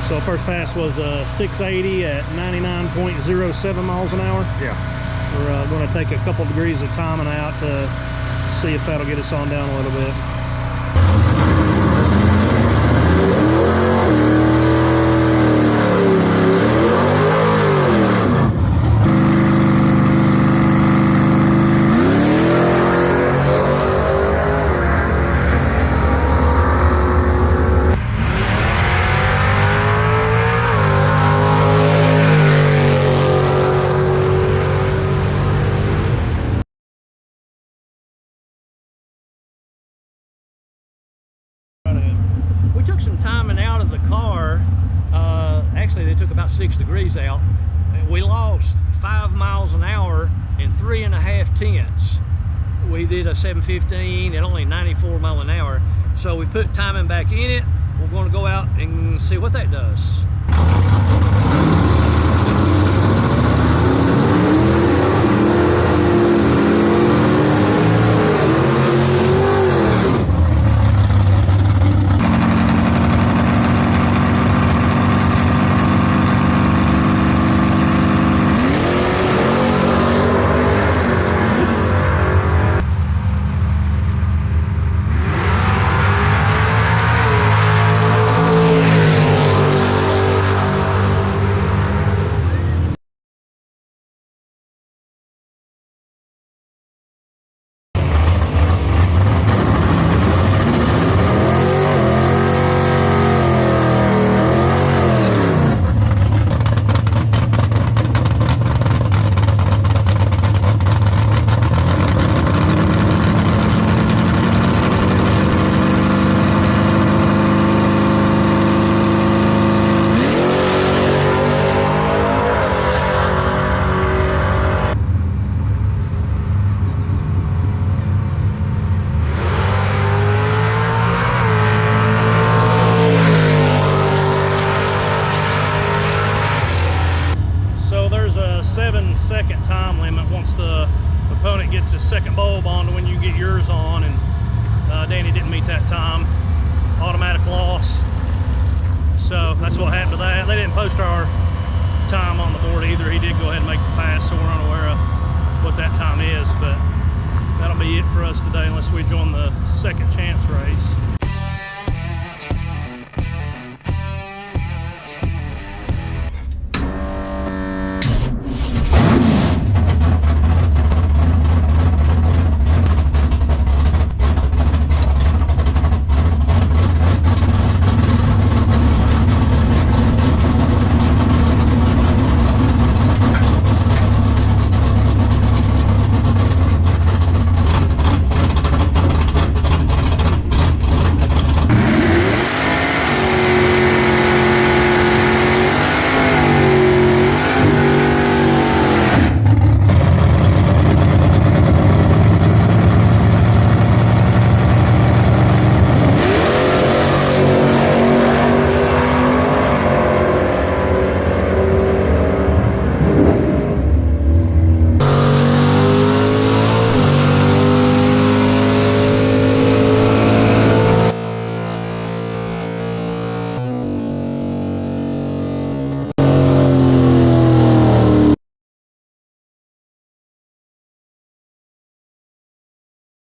So first pass was 680 at 99.07 miles an hour. Yeah. We're going to take a couple degrees of timing out to see if that'll get us on down a little bit. We took some timing out of the car. Actually, they took about 6 degrees out. We lost 5 miles an hour in 3.5 tenths. We did a 715 at only 94 miles an hour. So we put timing back in it. We're going to go out and see what that does. Second bulb on to when you get yours on, and Danny didn't meet that time. Automatic loss. So that's what happened to that. They didn't post our time on the board either. He did go ahead and make the pass, so we're unaware of what that time is, but that'll be it for us today unless we join the second chance race.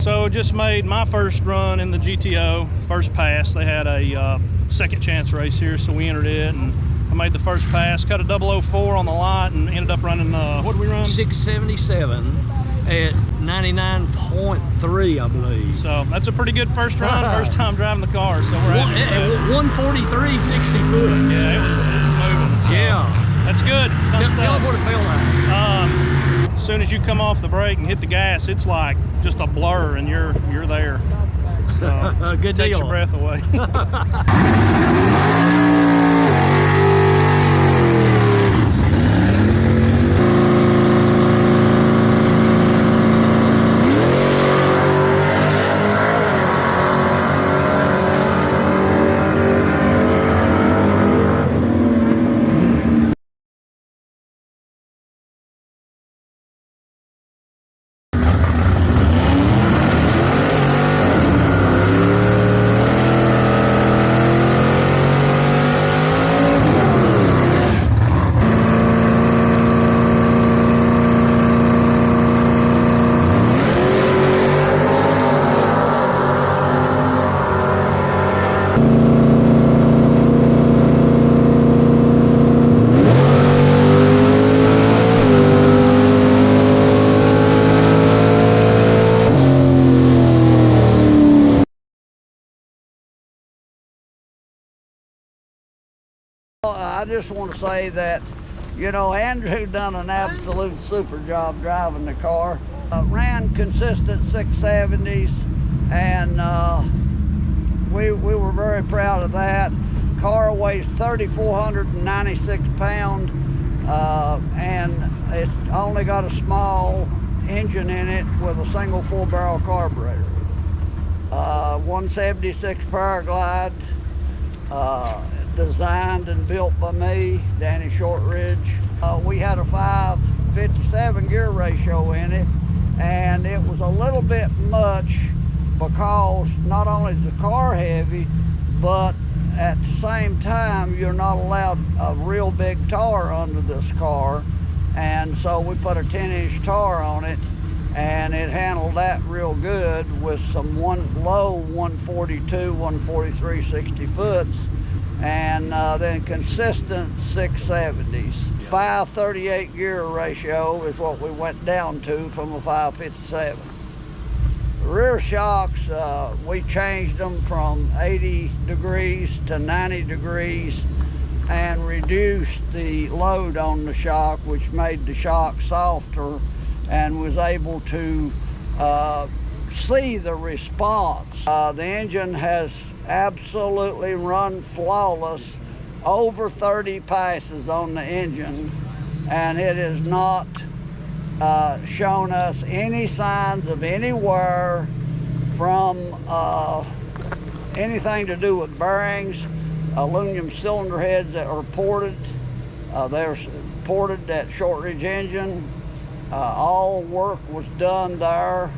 So just made my first run in the GTO, first pass. They had a second chance race here, so we entered it, and I made the first pass, cut a 004 on the lot, and ended up running, what did we run? 677 at 99.3, I believe. So that's a pretty good first run, first time driving the car, so we're happy. 143, 60 foot. Yeah, it was moving. So yeah. That's good. Tell them what it felt like. As soon as you come off the brake and hit the gas, it's like just a blur, and you're there. So good deal. Takes your breath away. I just want to say that, you know, Andrew done an absolute super job driving the car. Ran consistent 670s, and we were very proud of that. Car weighs 3,496 pounds, and it's only got a small engine in it with a single 4-barrel carburetor. 176 Paraglide, designed and built by me, Danny Shortridge. We had a 557 gear ratio in it, and it was a little bit much because not only is the car heavy, but at the same time you're not allowed a real big tar under this car, and so we put a 10-inch tar on it, and it handled that real good with some low 142, 143, 60 foots, and then consistent 670s. 538 gear ratio is what we went down to from a 557. The rear shocks, we changed them from 80 degrees to 90 degrees and reduced the load on the shock, which made the shock softer, and was able to see the response. The engine has absolutely run flawless, over 30 passes on the engine, and it has not shown us any signs of any wear from anything to do with bearings, aluminum cylinder heads that are ported. They're ported at Shortridge Engine. All work was done there.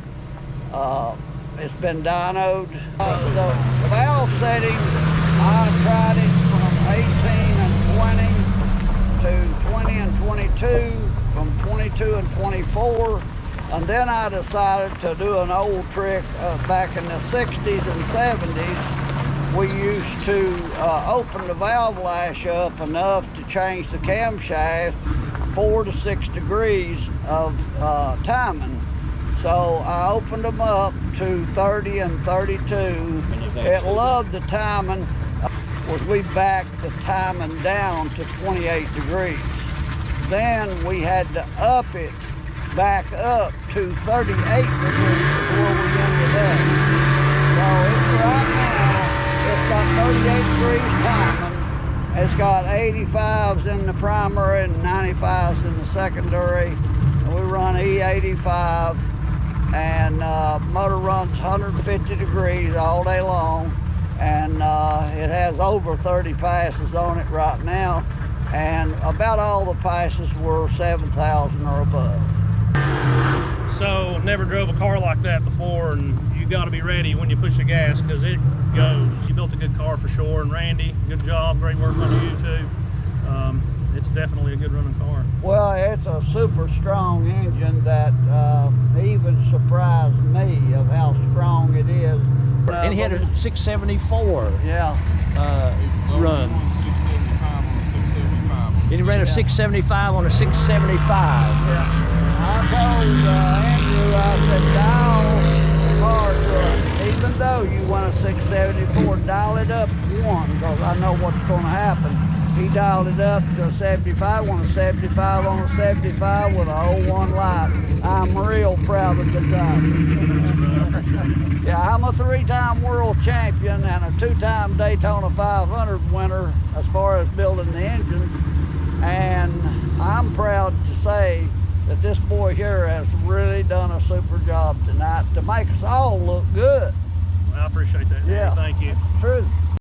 It's been dynoed. The valve setting, I tried it from 18 and 20 to 20 and 22, from 22 and 24, and then I decided to do an old trick back in the 60s and 70s. We used to open the valve lash up enough to change the camshaft 4 to 6 degrees of timing. So I opened them up to 30 and 32. It loved the timing. We backed the timing down to 28 degrees. Then we had to up it back up to 38 degrees before we ended up. So it's right now, it's got 38 degrees timing. It's got 85s in the primary and 95s in the secondary. We run E85, and motor runs 150 degrees all day long, and it has over 30 passes on it right now, and about all the passes were 7,000 or above. So never drove a car like that before, and you got to be ready when you push the gas, because it goes. You built a good car for sure, and Randy, good job, great work on you too. It's definitely a good running car. Well, it's a super strong engine that even surprised me of how strong it is. And he had a 674 run. And he ran a 675 on a 675. I told Andrew, I said, dial the car to us. Even though you want a 674, dial it up one, because I know what's going to happen. He dialed it up to a 75, on a 75, on a 75 with a 01 light. I'm real proud of the driver. Yeah, I'm a 3-time world champion and a 2-time Daytona 500 winner as far as building the engines. And I'm proud to say that this boy here has really done a super job tonight to make us all look good. Well, I appreciate that. Yeah, Thank you. That's the truth.